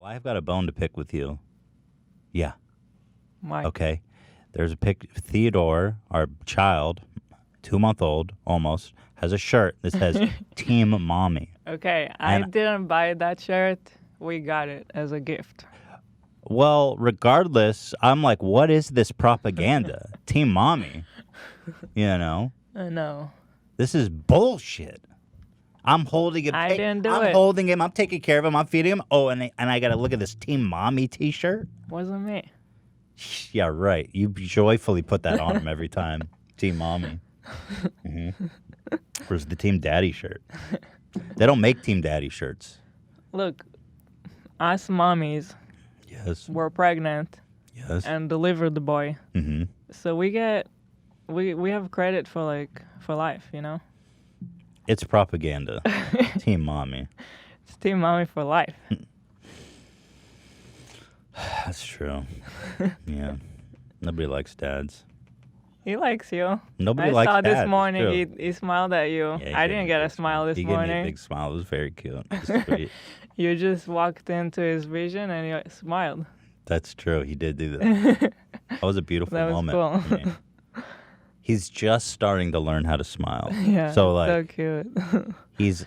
I've got a bone to pick with you. Yeah. Why? Okay. There's a pic. Theodore, our child, 2-month-old almost, has a shirt that says Team Mommy. Okay, I didn't buy that shirt. We got it as a gift. Well, regardless, I'm like, what is this propaganda? Team Mommy. You know? I know. This is bullshit. I'm holding him. I didn't do it. I'm holding him. I'm taking care of him. I'm feeding him. Oh, and I got to look at this Team Mommy T-shirt. Wasn't me. Yeah, right. You joyfully put that on him every time. Team Mommy. Mm-hmm. Where's the Team Daddy shirt? They don't make Team Daddy shirts. Look, us mommies. Yes. Were pregnant. Yes. And delivered the boy. Mm-hmm. So we have credit for life, you know. It's propaganda. Team Mommy. It's Team Mommy for life. That's true. Yeah. Nobody likes dads. He likes you. Nobody likes dads. I saw this morning he smiled at you. Yeah, I didn't get a smile this morning. He gave me a big smile. It was very cute. It was sweet. You just walked into his vision and he smiled. That's true. He did do that. That was a beautiful moment. Cool. For me. He's just starting to learn how to smile. Yeah. So cute. he's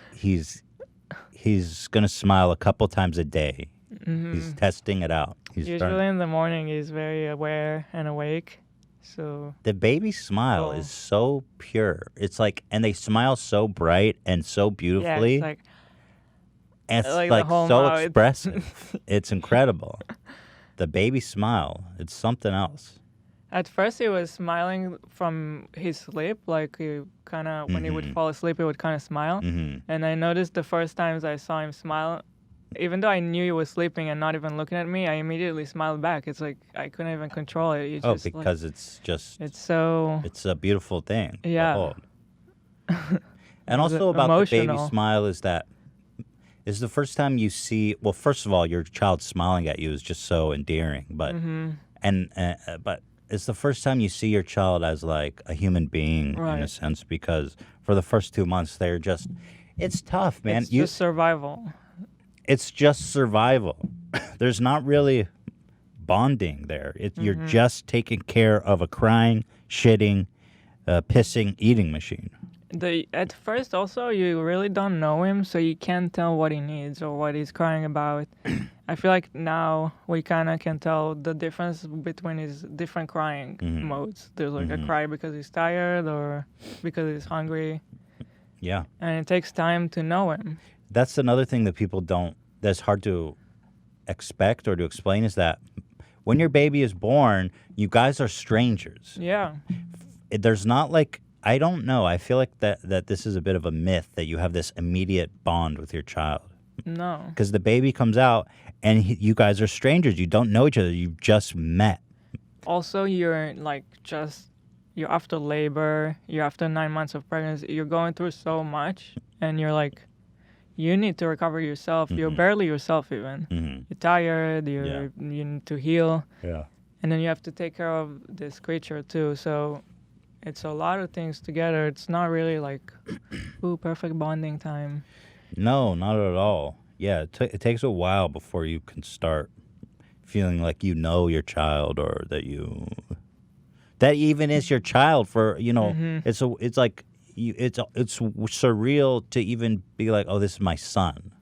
gonna smile a couple times a day. Mm-hmm. He's testing it out. Usually in the morning he's very aware and awake. So the baby smile is so pure. It's like, and they smile so bright and so beautifully. Yeah, it's like so expressive. It's incredible. The baby smile, it's something else. At first he was smiling from his sleep, like he kind of, when he would fall asleep, he would kind of smile. Mm-hmm. And I noticed the first times I saw him smile, even though I knew he was sleeping and not even looking at me, I immediately smiled back. It's like I couldn't even control it. Because it's a beautiful thing. Yeah. And also about emotional. The baby smile is the first time you see, well, first of all, your child smiling at you is just so endearing, but but it's the first time you see your child as like a human being in a sense, because for the first 2 months they're just, it's tough, man. It's just survival. It's just survival. There's not really bonding there. You're just taking care of a crying, shitting, pissing, eating machine. At first also you really don't know him, so you can't tell what he needs or what he's crying about. I feel like now we kind of can tell the difference between his different crying modes. There's like a cry because he's tired or because he's hungry. Yeah. And it takes time to know him. That's another thing that people that's hard to expect or to explain, is that when your baby is born, you guys are strangers. Yeah. There's not like, I don't know. I feel like that this is a bit of a myth that you have this immediate bond with your child. No. Because the baby comes out and you guys are strangers. You don't know each other. You've just met. Also, you're after labor. You're after 9 months of pregnancy. You're going through so much, and you're like, you need to recover yourself. You're barely yourself even. You're tired. You need to heal. Yeah. And then you have to take care of this creature too. So it's a lot of things together. It's not really like, perfect bonding time. No, not at all. Yeah, it takes a while before you can start feeling like you know your child, or that even is your child. For it's like it's surreal to even be like, oh, this is my son.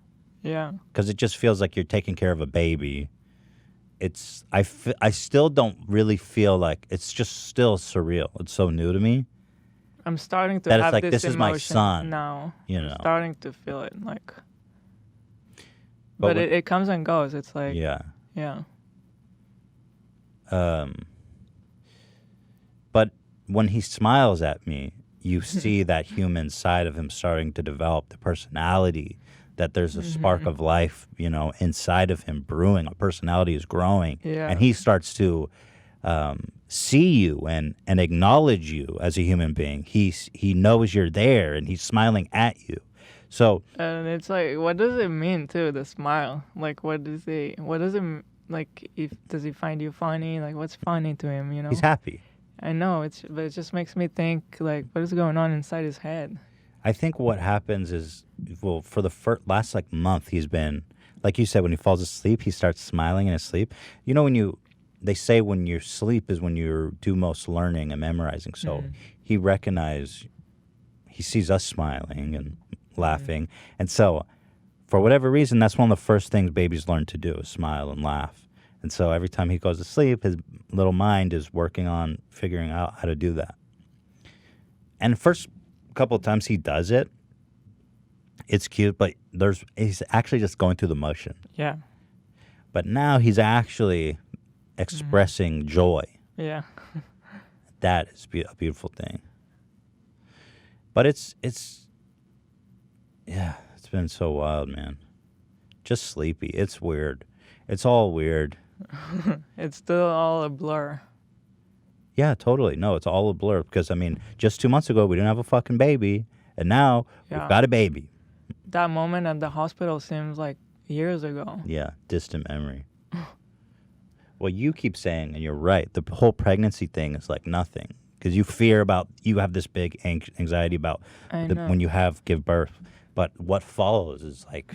Yeah. Because it just feels like you're taking care of a baby. I still don't really feel like, it's just still surreal. It's so new to me. I'm starting to that have it's like, this is my son now. I'm starting to feel it, like. But it comes and goes. It's like. Yeah. Yeah. But when he smiles at me, you see that human side of him starting to develop, the personality, that there's a spark of life, inside of him brewing. A personality is growing. Yeah. And he starts to see you and acknowledge you as a human being. He knows you're there, and he's smiling at you. So. And it's like, what does it mean too? The smile. Like, what does it like? Does he find you funny? Like, what's funny to him? He's happy. I know but it just makes me think, like, what is going on inside his head? I think what happens is, well, for the last month, he's been like you said, when he falls asleep, he starts smiling in his sleep. You know, they say when you sleep is when you do most learning and memorizing. So he sees us smiling and laughing. And so for whatever reason, that's one of the first things babies learn to do is smile and laugh. And so every time he goes to sleep, his little mind is working on figuring out how to do that. And the first couple of times he does it, it's cute, but he's actually just going through the motion. Yeah. But now he's actually expressing joy. Yeah. That is a beautiful thing. But it's been so wild, man. Just sleepy. It's weird. It's all weird. It's still all a blur. Yeah, totally. No, it's all a blur because, I mean, just 2 months ago, we didn't have a fucking baby, and now we've got a baby. That moment at the hospital seems like years ago. Yeah, distant memory. Well, you keep saying, and you're right, the whole pregnancy thing is like nothing because you have this big anxiety about when you give birth. But what follows is like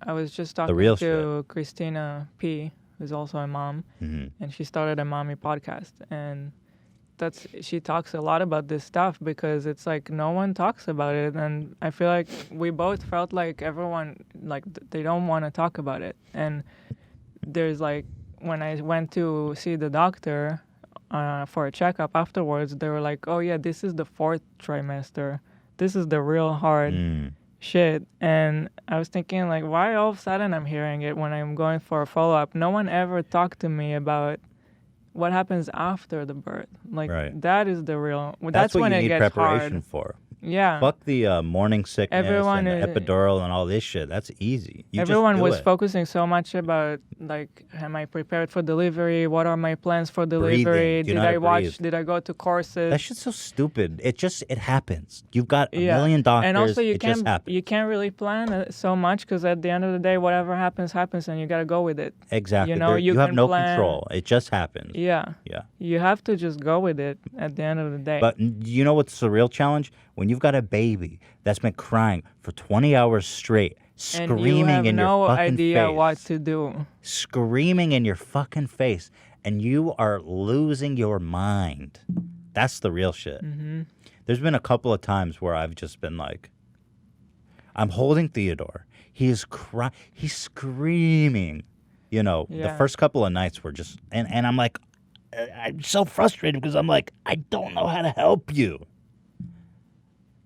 I was just talking to Christina P., who's also a mom, and she started a mommy podcast. And she talks a lot about this stuff because it's like no one talks about it. And I feel like we both felt like everyone, like they don't want to talk about it. And there's like, when I went to see the doctor for a checkup afterwards, they were like, oh yeah, this is the 4th trimester. This is the real hard shit. And I was thinking, like, why all of a sudden I'm hearing it when I'm going for a follow-up? No one ever talked to me about what happens after the birth. Like, that is the real... That's what when you it need gets preparation hard. For. Yeah. Fuck the morning sickness and the epidural and all this shit. That's easy. Everyone was focusing so much about, like, am I prepared for delivery? What are my plans for delivery? Did I go to courses? That shit's so stupid. It happens. You've got a million doctors. And also you can't really plan so much because at the end of the day, whatever happens, happens, and you got to go with it. Exactly. You know, you have no control. It just happens. Yeah. Yeah. You have to just go with it at the end of the day. But you know what's the real challenge? When you've got a baby that's been crying for 20 hours straight, screaming in your fucking face. And you have no idea what to do. Screaming in your fucking face. And you are losing your mind. That's the real shit. Mm-hmm. There's been a couple of times where I've just been like, I'm holding Theodore. He's screaming. You know, the first couple of nights were just, and I'm like, I'm so frustrated because I'm like, I don't know how to help you.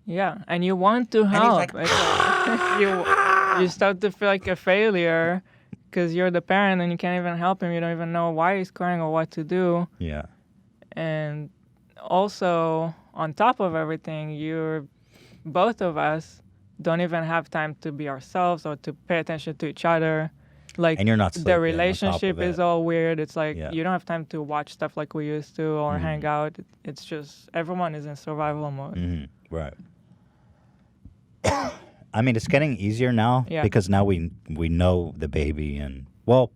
Yeah, and you want to help. And he's like, you start to feel like a failure because you're the parent and you can't even help him. You don't even know why he's crying or what to do. Yeah. And also, on top of everything, both of us don't even have time to be ourselves or to pay attention to each other. Like, and you're not the relationship is all weird. It's like you don't have time to watch stuff like we used to or hang out. It's just everyone is in survival mode. Mm-hmm. Right. I mean, it's getting easier now because now we know the baby and well,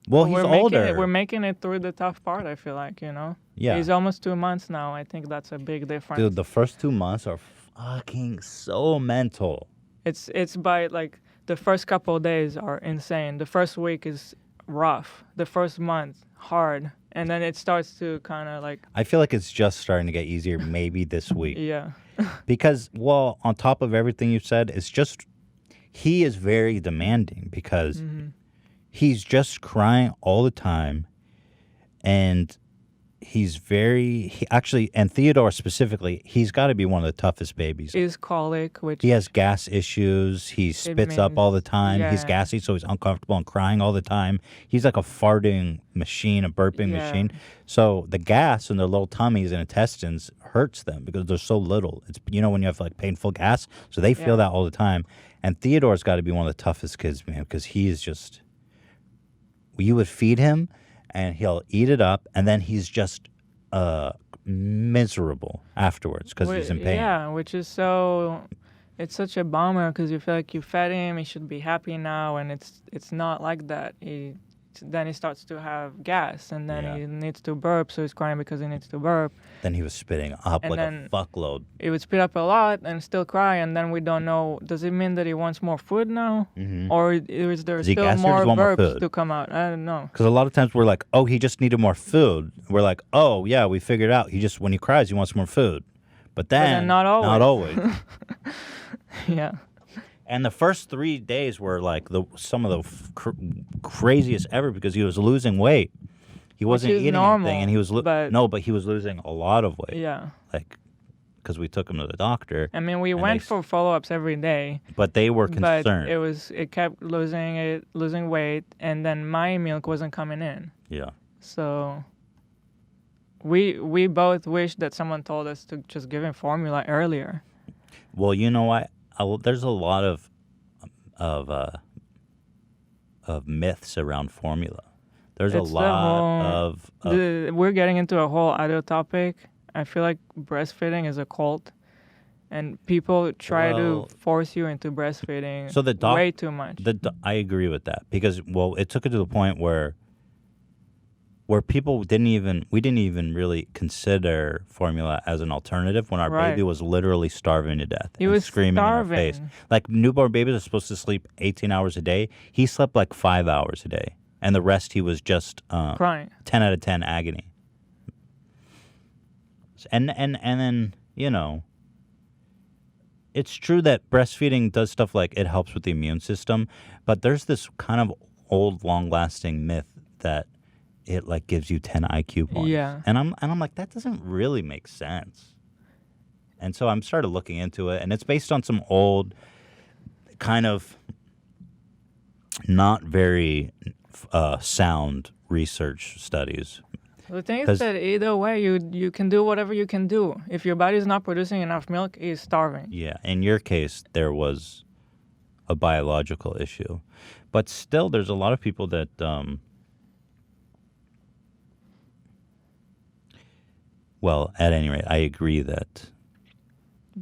he's older. We're making it through the tough part. I feel like, you know. Yeah. He's almost 2 months now. I think that's a big difference. Dude, the first 2 months are fucking so mental. It's by like the first couple of days are insane. The first week is rough. The first month hard, and then it starts to kind of like. I feel like it's just starting to get easier. Maybe this week. Yeah. Because, well, on top of everything you said, it's just he is very demanding because he's just crying all the time, and and Theodore specifically, he's got to be one of the toughest babies. He's colic, he has gas issues. He spits up all the time. Yeah. He's gassy, so he's uncomfortable and crying all the time. He's like a farting machine, a burping machine. So the gas in their little tummies and intestines hurts them because they're so little. It's, you know, when you have like painful gas, so they feel that all the time. And Theodore's got to be one of the toughest kids, man, because he is just. You would feed him, and he'll eat it up, and then he's just miserable afterwards because he's in pain. Yeah, which is so... It's such a bummer because you feel like you fed him, he should be happy now, and it's not like that. then he starts to have gas, and then Yeah. he needs to burp, so he's crying because he needs to burp. Then he was spitting up And like a then fuckload. He would spit up a lot and still cry, and then we don't know, does it mean that he wants more food now? Or is there he still gassy or more does he want more burps food? to come out? I don't know. Because a lot of times we're like, oh, he just needed more food. We're like, oh, yeah, we figured out. He just, when he cries, he wants more food. But then not always. Not always. Yeah. And the first 3 days were like some of the craziest ever because he was losing weight. He wasn't eating normal, anything, and he was but he was losing a lot of weight. Yeah. Like, because we took him to the doctor. I mean, we went for follow-ups every day. But they were concerned. But it kept losing weight, and then my milk wasn't coming in. Yeah. So we both wish that someone told us to just give him formula earlier. Well, you know what? There's a lot of myths around formula. There's a lot we're getting into a whole other topic. I feel like breastfeeding is a cult, and people try to force you into breastfeeding way too much. I agree with that because, it took it to the point where people didn't even really consider formula as an alternative when our baby was literally starving to death. He was screaming starving. in our face. Like, newborn babies are supposed to sleep 18 hours a day. He slept like 5 hours a day. And the rest, he was just crying. 10 out of 10 agony. And then, it's true that breastfeeding does stuff like it helps with the immune system, but there's this kind of old, long-lasting myth that it like gives you 10 IQ points. Yeah. And I'm like, that doesn't really make sense. And so I'm started looking into it, and it's based on some old kind of not very sound research studies. The thing is that either way, you can do whatever you can do. If your body's not producing enough milk, he's starving. Yeah. In your case, there was a biological issue. But still, there's a lot of people that... well, at any rate, I agree that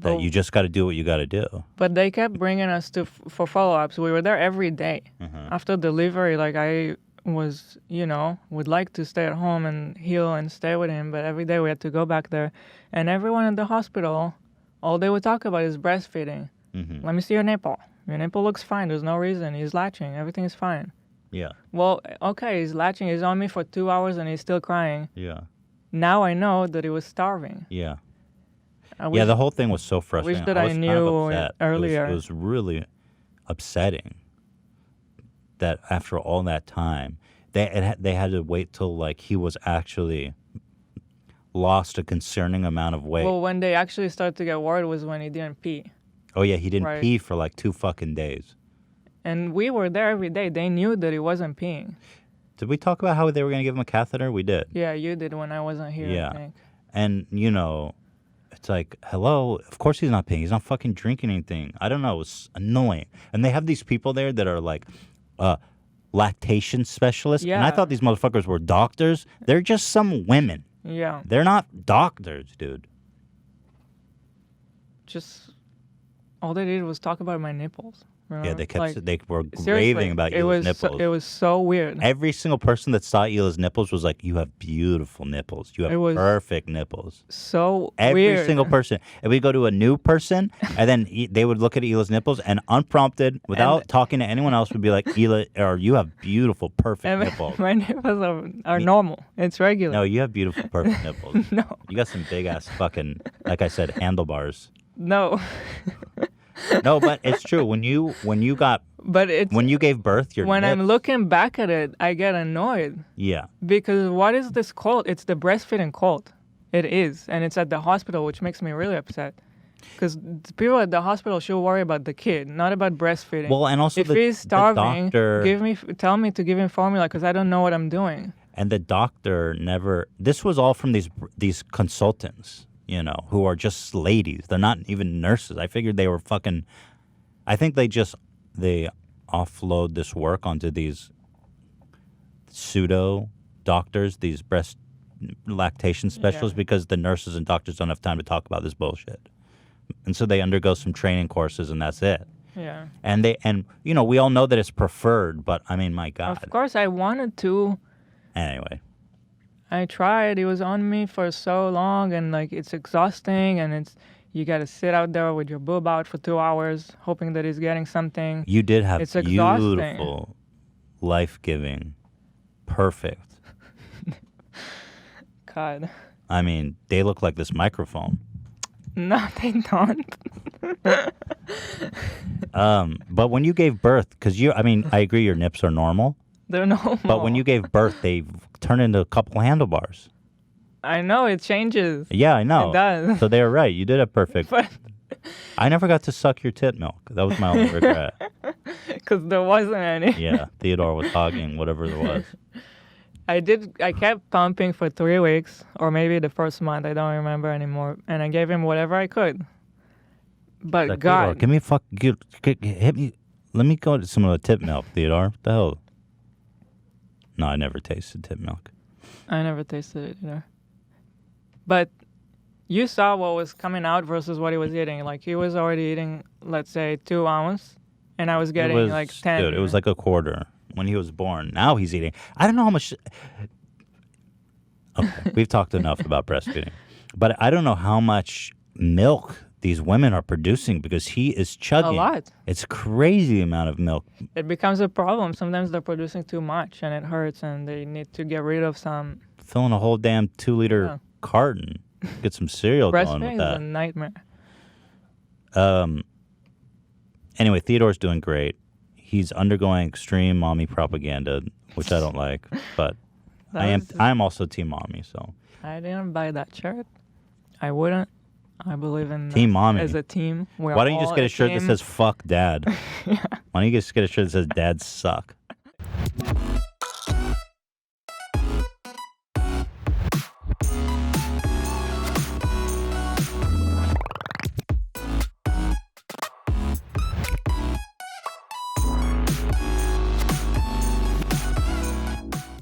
you just got to do what you got to do. But they kept bringing us for follow-ups. We were there every day. After delivery, like I was, would like to stay at home and heal and stay with him, but every day we had to go back there. And everyone in the hospital, all they would talk about is breastfeeding. Let me see your nipple. Your nipple looks fine. There's no reason. He's latching. Everything is fine. Yeah. Well, okay, he's latching. He's on me for 2 hours and he's still crying. Yeah. Now I know that he was starving. Yeah. The whole thing was so frustrating. I wish that I knew earlier. It was really upsetting that after all that time, they had to wait till like he was actually lost a concerning amount of weight. Well, when they actually started to get worried was when he didn't pee. Oh yeah, he didn't pee for like 2 fucking days. And we were there every day. They knew that he wasn't peeing. Did we talk about how they were going to give him a catheter? We did. Yeah, you did when I wasn't here, yeah. I think. And, it's like, hello, of course he's not peeing. He's not fucking drinking anything. I don't know. It's annoying. And they have these people there that are like lactation specialists. Yeah. And I thought these motherfuckers were doctors. They're just some women. Yeah. They're not doctors, dude. Just all they did was talk about my nipples. Yeah, they were raving about Hila's nipples. It was so weird. Every single person that saw Hila's nipples was like, you have beautiful nipples. You have perfect nipples. So Every weird. single person. And we go to a new person, and then they would look at Hila's nipples, and unprompted, without talking to anyone else, would be like, Hila, or you have beautiful, perfect nipples. My nipples are normal. It's regular. No, you have beautiful, perfect nipples. No. You got some big-ass fucking, like I said, handlebars. No. No, but it's true. When you gave birth, I'm looking back at it, I get annoyed. Yeah. Because what is this cult? It's the breastfeeding cult. It is, and it's at the hospital, which makes me really upset. Because people at the hospital should worry about the kid, not about breastfeeding. Well, and also if he's starving, tell me to give him formula because I don't know what I'm doing. And the doctor never. This was all from these consultants. Who are just ladies. They're not even nurses. I figured they were fucking... I think they offload this work onto these pseudo doctors, these breast lactation specialists, because the nurses and doctors don't have time to talk about this bullshit. And so they undergo some training courses, and that's it. Yeah. And we all know that it's preferred, but I mean, my God. Of course, I wanted to. Anyway. I tried. It was on me for so long, and like it's exhausting, and you gotta sit out there with your boob out for 2 hours, hoping that he's getting something. You did have it's beautiful, exhausting. life-giving, perfect. God. I mean, they look like this microphone. No, they don't. But when you gave birth, I agree your nips are normal. They're normal. But when you gave birth, they turned into a couple handlebars. I know, it changes. Yeah, I know. It does. So they were right. You did have perfect. But I never got to suck your tit milk. That was my only regret. Because there wasn't any. Yeah, Theodore was hogging whatever there was. I kept pumping for 3 weeks, or maybe the first month, I don't remember anymore. And I gave him whatever I could. But Like, God. Theodore, give me hit me. Let me go to some of the tit milk, Theodore. What the hell? No, I never tasted tit milk. I never tasted it either. But you saw what was coming out versus what he was eating. Like, he was already eating, let's say, 2 ounces, and I was getting like 10. Dude, it was like a quarter when he was born. Now he's eating. I don't know how much. Okay, we've talked enough about breastfeeding. But I don't know how much milk these women are producing because he is chugging. A lot. It's a crazy amount of milk. It becomes a problem. Sometimes they're producing too much, and it hurts, and they need to get rid of some. Filling a whole damn 2-liter carton. Get some cereal going with Breastfeeding that. is a nightmare. Anyway, Theodore's doing great. He's undergoing extreme mommy propaganda, which I don't like, but I am also team mommy, so. I didn't buy that shirt. I wouldn't. I believe in Team mommy. as a team. Why don't you just get a shirt that says "fuck dad"? Yeah. Why don't you just get a shirt that says "dads suck"?